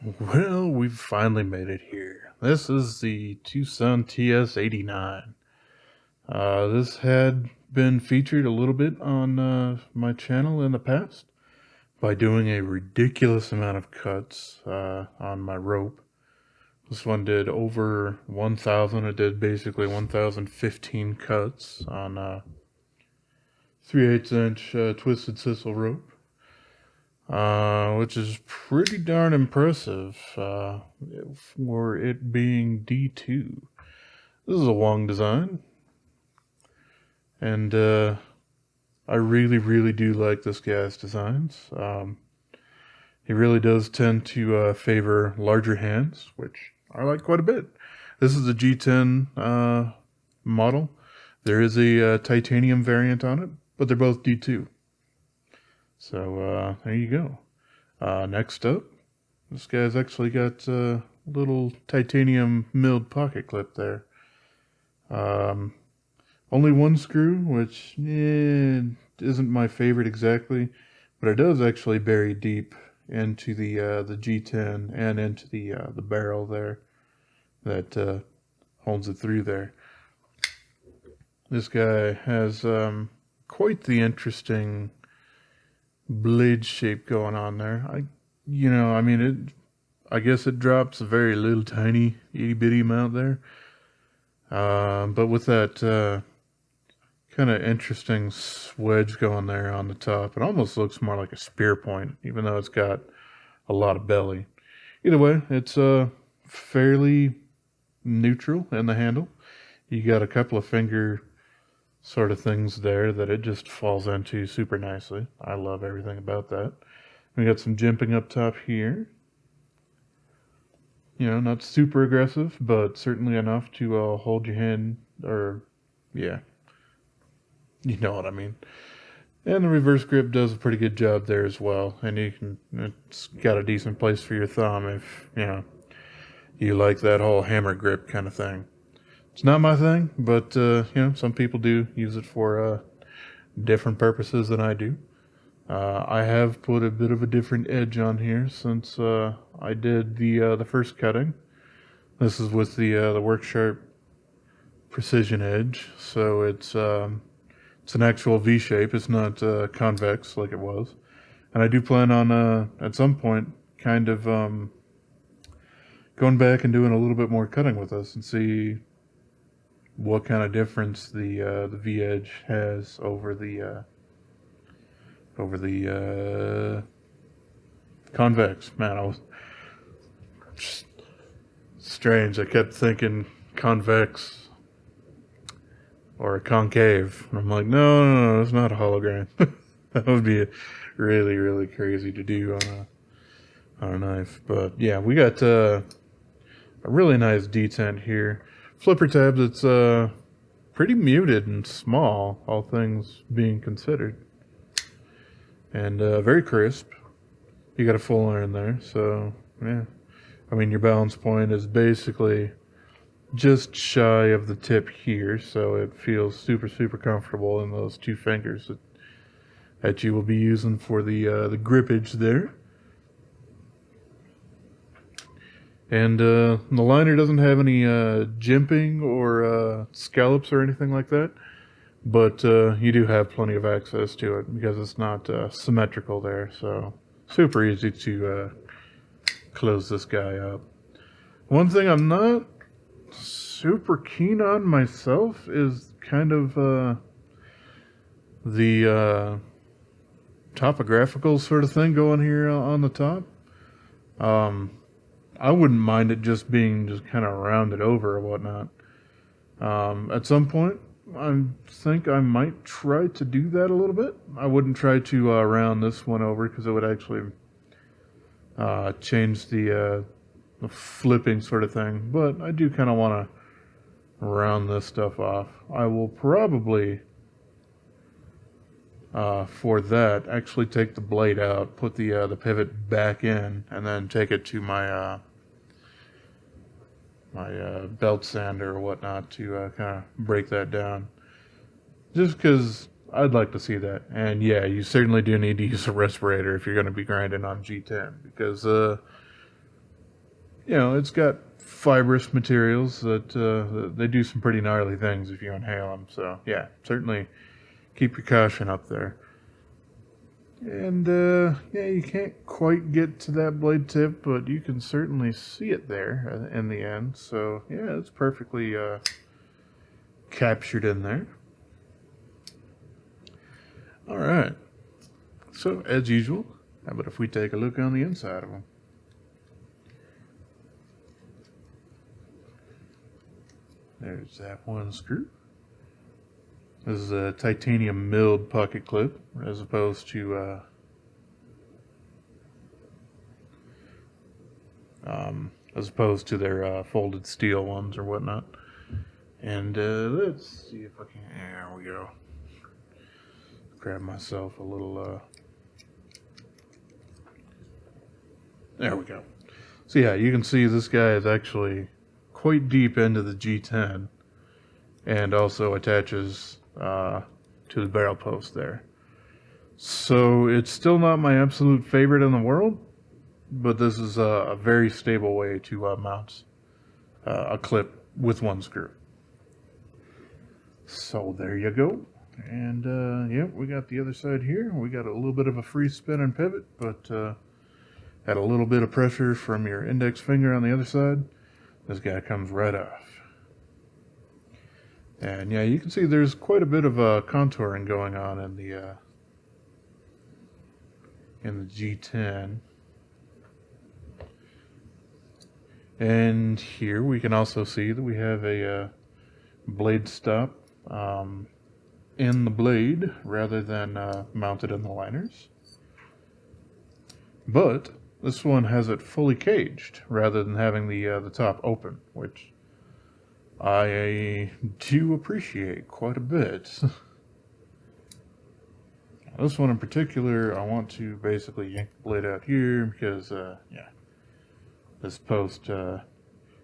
Well, we've finally made it here. This is the TwoSun TS89. This had been featured a little bit on my channel in the past by doing a ridiculous amount of cuts on my rope. This one did over 1,000. It did basically 1,015 cuts on 3/8 inch twisted sisal rope. Which is pretty darn impressive for it being D2. This is a Wong design, and I really do like this guy's designs. He really does tend to favor larger hands, which I like quite a bit. This is a G10 model. There is a titanium variant on it, but they're both D2. So there you go. Next up, this guy's actually got a little titanium milled pocket clip there. Only one screw, which isn't my favorite exactly, but it does actually bury deep into the G10 and into the barrel there that holds it through there. This guy has quite the interesting blade shape going on there. I guess it drops a very little tiny itty bitty amount there. But with that kind of interesting swedge going there on the top, it almost looks more like a spear point, even though it's got a lot of belly. Either way, it's fairly neutral in the handle. You got a couple of finger sort of things there that it just falls into super nicely. I love everything about that. We got some jimping up top here. You know, not super aggressive, but certainly enough to hold your hand, or yeah, you know what I mean. And the reverse grip does a pretty good job there as well. And it's got a decent place for your thumb if, you like that whole hammer grip kind of thing. It's not my thing, but some people do use it for different purposes than I do. I have put a bit of a different edge on here since I did the first cutting. This is with the Worksharp Precision edge, so it's an actual V shape. It's not convex like it was, and I do plan on at some point kind of going back and doing a little bit more cutting with this and see what kind of difference the V edge has over the convex. Man, I was just strange. I kept thinking convex or a concave. And I'm like, no, it's not a hologram. That would be really crazy to do on a knife. But yeah, we got a really nice detent here. Flipper tabs, it's pretty muted and small, all things being considered. And very crisp. You got a full iron there, so yeah. I mean, your balance point is basically just shy of the tip here, so it feels super comfortable in those two fingers that you will be using for the grippage there. And the liner doesn't have any jimping or scallops or anything like that, but you do have plenty of access to it because it's not symmetrical there, so super easy to close this guy up. One thing I'm not super keen on myself is kind of the topographical sort of thing going here on the top. I wouldn't mind it just being just kind of rounded over or whatnot. At some point, I think I might try to do that a little bit. I wouldn't try to round this one over because it would actually change the flipping sort of thing. But I do kind of want to round this stuff off. I will probably, for that, actually take the blade out, put the pivot back in, and then take it to my belt sander or whatnot to kind of break that down. Just because I'd like to see that. And yeah, you certainly do need to use a respirator if you're going to be grinding on G10, because you know, it's got fibrous materials that they do some pretty gnarly things if you inhale them. So yeah, certainly keep your caution up there. And yeah, you can't quite get to that blade tip, but you can certainly see it there in the end. So yeah, it's perfectly captured in there. All right. So as usual, how about if we take a look on the inside of them? There's that one screw. This is a titanium milled pocket clip, as opposed to their folded steel ones or whatnot. And let's see if I can. There we go. Grab myself a little. There we go. So yeah, you can see this guy is actually quite deep into the G10, and also attaches to the barrel post there. So it's still not my absolute favorite in the world, but this is a very stable way to mount a clip with one screw. So there you go. And yeah, we got the other side here. We got a little bit of a free spin and pivot, but had a little bit of pressure from your index finger on the other side. This guy comes right off. And yeah, you can see there's quite a bit of contouring going on in the G10. And here we can also see that we have a blade stop in the blade rather than mounted in the liners. But this one has it fully caged rather than having the top open, which I do appreciate quite a bit. This one in particular, I want to basically yank the blade out here because, yeah, this post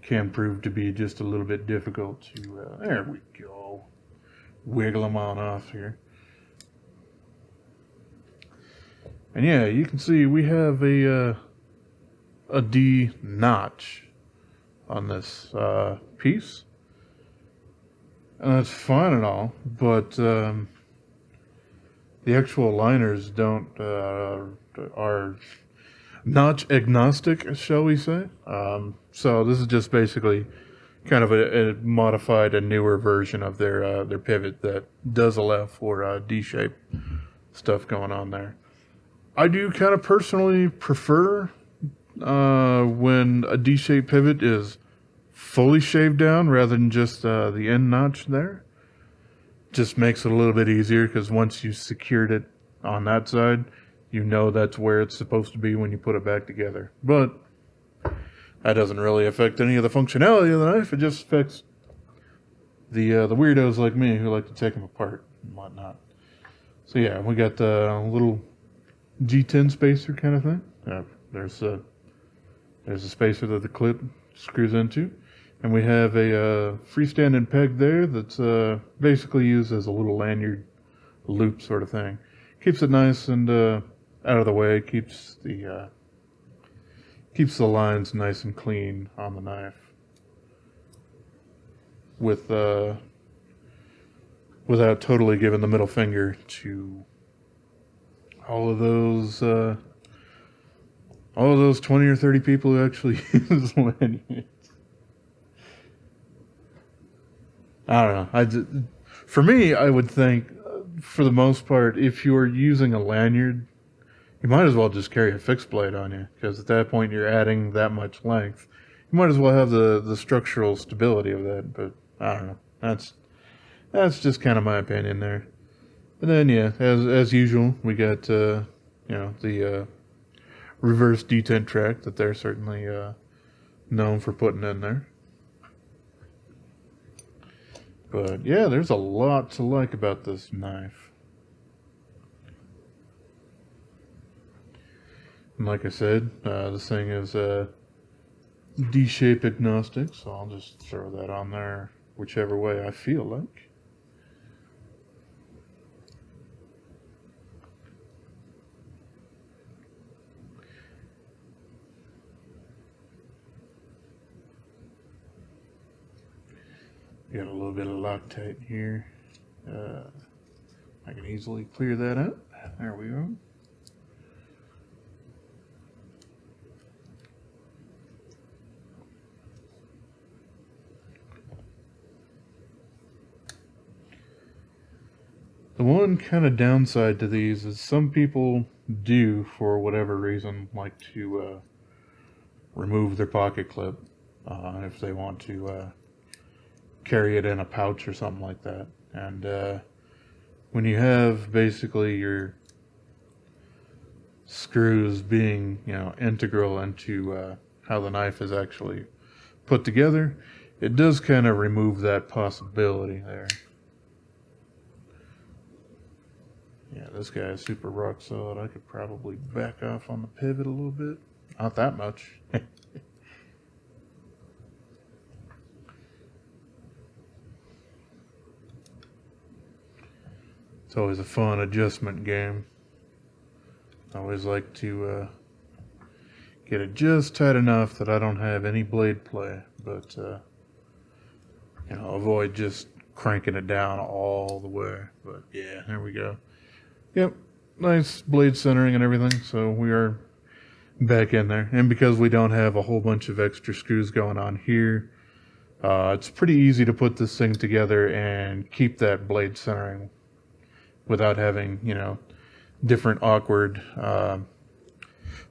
can prove to be just a little bit difficult to, there we go, wiggle them on off here. And yeah, you can see we have a D notch on this piece. And that's fine and all, but the actual liners are notch agnostic, shall we say. So this is just basically kind of a modified and newer version of their pivot that does allow for D-shape stuff going on there. I do kind of personally prefer when a D-shaped pivot is fully shaved down rather than just the end notch there. Just makes it a little bit easier because once you secured it on that side, you know that's where it's supposed to be when you put it back together. But that doesn't really affect any of the functionality of the knife. It just affects the weirdos like me who like to take them apart and whatnot. So yeah, we got the little G10 spacer kind of thing. There's a spacer that the clip screws into. And we have a freestanding peg there that's basically used as a little lanyard loop sort of thing. Keeps it nice and out of the way. Keeps the lines nice and clean on the knife. Without totally giving the middle finger to all of those 20 or 30 people who actually use lanyards. I don't know. For me, I would think, for the most part, if you're using a lanyard, you might as well just carry a fixed blade on you, because at that point you're adding that much length. You might as well have the structural stability of that, but I don't know. That's just kind of my opinion there. And then yeah, as usual, we got the reverse detent track that they're certainly known for putting in there. But yeah, there's a lot to like about this knife. And like I said, this thing is D-shape agnostic, so I'll just throw that on there whichever way I feel like. Got a little bit of Loctite here. I can easily clear that out. There we go. The one kind of downside to these is some people do, for whatever reason, like to remove their pocket clip if they want to carry it in a pouch or something like that. And when you have basically your screws being, integral into how the knife is actually put together, it does kind of remove that possibility there. Yeah, this guy is super rock solid. I could probably back off on the pivot a little bit. Not that much. It's always a fun adjustment game. I always like to get it just tight enough that I don't have any blade play, but avoid just cranking it down all the way. But yeah, there we go. Yep, nice blade centering and everything, so we are back in there. And because we don't have a whole bunch of extra screws going on here, it's pretty easy to put this thing together and keep that blade centering without having, different awkward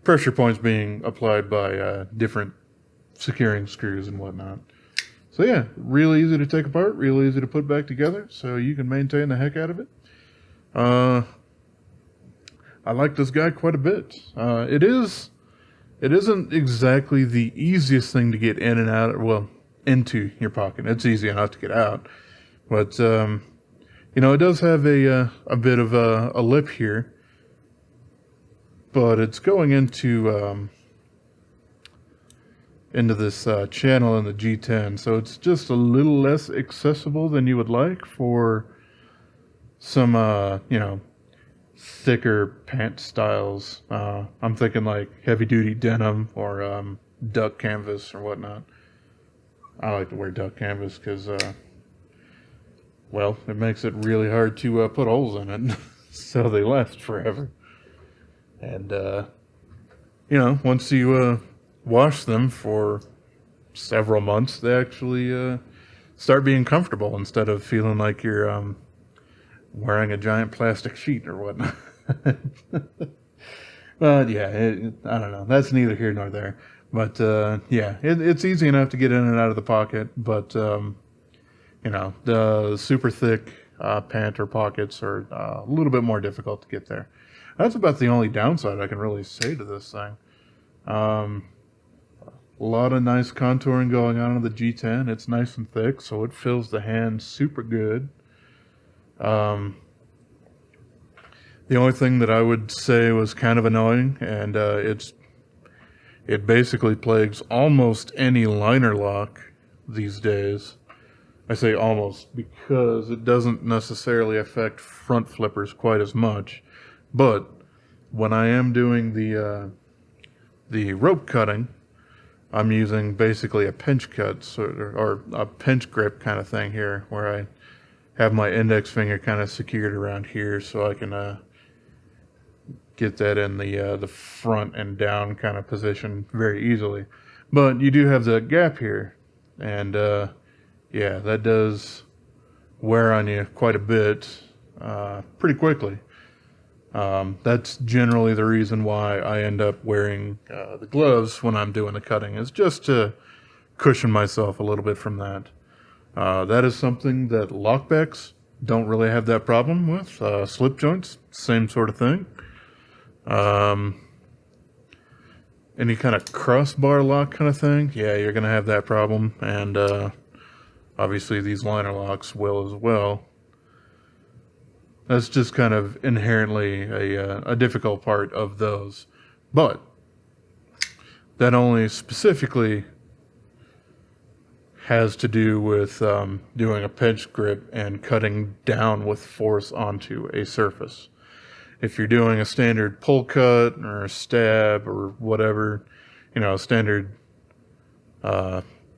pressure points being applied by different securing screws and whatnot. So yeah, real easy to take apart, real easy to put back together, so you can maintain the heck out of it. I like this guy quite a bit. It isn't exactly the easiest thing to get in and out, into your pocket. It's easy enough to get out, but it does have a bit of a lip here, but it's going into this channel in the G10, so it's just a little less accessible than you would like for some thicker pant styles. I'm thinking like heavy duty denim or duck canvas or whatnot. I like to wear duck canvas because it makes it really hard to put holes in it so they last forever. And once you wash them for several months, they actually start being comfortable instead of feeling like you're wearing a giant plastic sheet or whatnot. But yeah, I don't know. That's neither here nor there. But it's easy enough to get in and out of the pocket. But the super thick pant or pockets are a little bit more difficult to get there. That's about the only downside I can really say to this thing. A lot of nice contouring going on in the G10. It's nice and thick, so it fills the hand super good. The only thing that I would say was kind of annoying, and it basically plagues almost any liner lock these days. I say almost because it doesn't necessarily affect front flippers quite as much. But when I am doing the rope cutting, I'm using basically a pinch cut or a pinch grip kind of thing here, where I have my index finger kind of secured around here so I can get that in the front and down kind of position very easily. But you do have that gap here, and that does wear on you quite a bit pretty quickly. That's generally the reason why I end up wearing the gloves when I'm doing the cutting, is just to cushion myself a little bit from that. That is something that lockbacks don't really have that problem with. Slip joints, same sort of thing. Any kind of crossbar lock kind of thing, yeah, you're going to have that problem. And obviously these liner locks will as well. That's just kind of inherently a difficult part of those. But that only specifically has to do with doing a pinch grip and cutting down with force onto a surface. If you're doing a standard pull cut or a stab or whatever, standard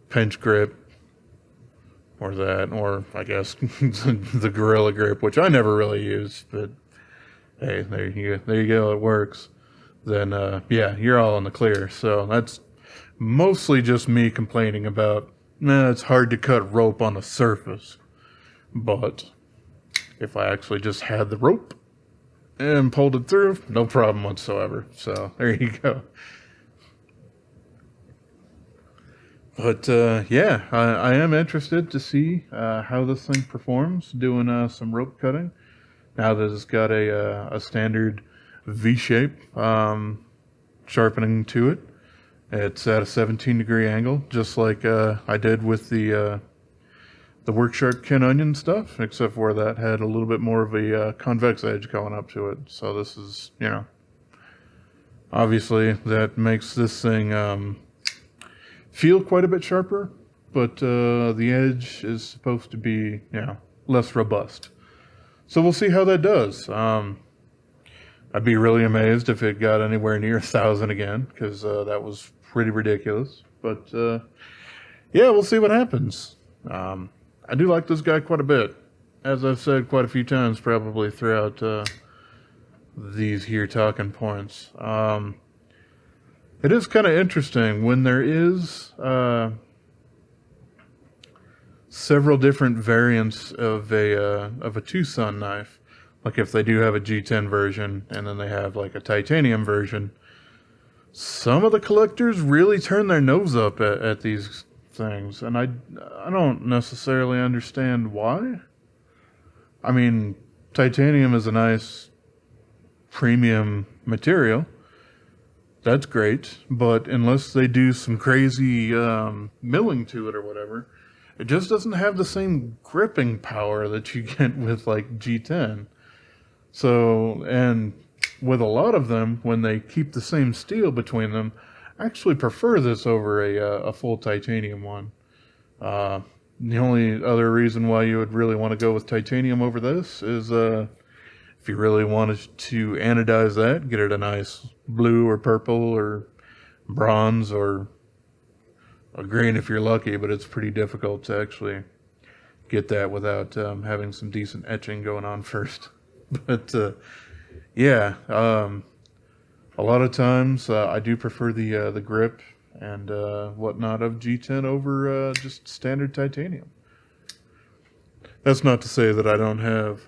pinch grip or that, or I guess the Gorilla Grip, which I never really used, but hey, there you go, it works. Then yeah, you're all in the clear. So that's mostly just me complaining about, it's hard to cut rope on the surface. But if I actually just had the rope and pulled it through, no problem whatsoever. So there you go. But yeah, I am interested to see how this thing performs doing some rope cutting. Now that it's got a standard V shape sharpening to it. It's at a 17-degree angle, just like I did with the Worksharp Ken Onion stuff, except for that had a little bit more of a convex edge going up to it. So this is, obviously that makes this thing feel quite a bit sharper, but the edge is supposed to be, less robust. So we'll see how that does. I'd be really amazed if it got anywhere near 1,000 again, because that was pretty ridiculous. But yeah, we'll see what happens. I do like this guy quite a bit, as I've said quite a few times probably throughout these here talking points. It is kind of interesting when there is several different variants of a TwoSun knife. Like if they do have a G10 version and then they have like a titanium version, some of the collectors really turn their nose up at these things, and I don't necessarily understand why. I mean, titanium is a nice premium material. That's great, but unless they do some crazy milling to it or whatever, it just doesn't have the same gripping power that you get with like G10. So, and with a lot of them, when they keep the same steel between them, I actually prefer this over a full titanium one. The only other reason why you would really want to go with titanium over this is if you really wanted to anodize that, get it a nice blue or purple or bronze or a green if you're lucky, but it's pretty difficult to actually get that without having some decent etching going on first. But yeah, a lot of times I do prefer the grip and whatnot of G10 over just standard titanium. That's not to say that I don't have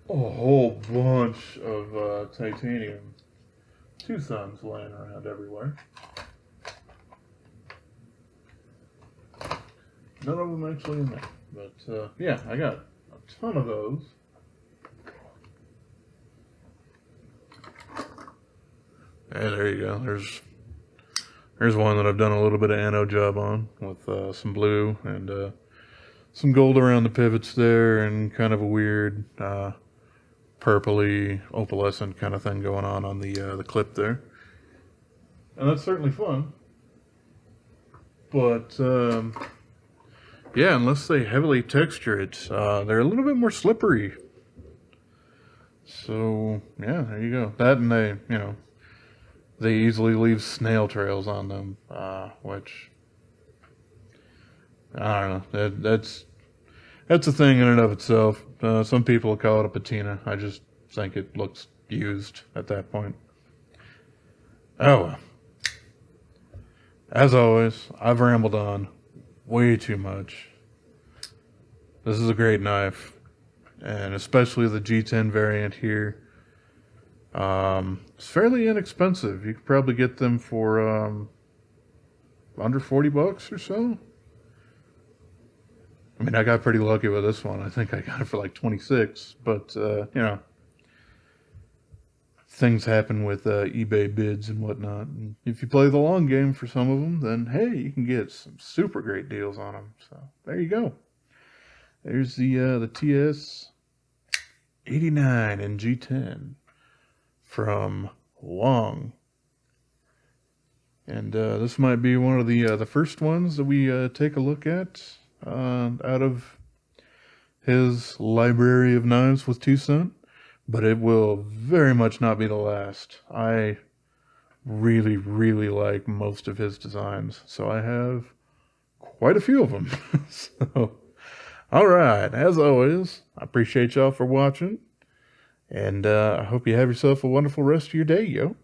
a whole bunch of titanium TwoSuns laying around everywhere. None of them actually in there, but yeah, I got a ton of those. And there you go. There's one that I've done a little bit of anode job on with some blue and some gold around the pivots there, and kind of a weird purpley opalescent kind of thing going on the clip there. And that's certainly fun. But yeah, unless they heavily texture it, they're a little bit more slippery. So yeah, there you go. That, and they easily leave snail trails on them, which I don't know. That's a thing in and of itself. Some people call it a patina. I just think it looks used at that point. Oh well. As always, I've rambled on way too much. This is a great knife, and especially the G10 variant here. It's fairly inexpensive. You could probably get them for under $40 or so. I mean, I got pretty lucky with this one. I think I got it for like 26, but things happen with eBay bids and whatnot. And if you play the long game for some of them, then hey, you can get some super great deals on them. So there you go. There's the TS89 and G10 from Wong. And this might be one of the first ones that we take a look at out of his library of knives with TwoSun, but it will very much not be the last. I really, really like most of his designs, so I have quite a few of them. So, all right. As always, I appreciate y'all for watching. And I hope you have yourself a wonderful rest of your day, yo.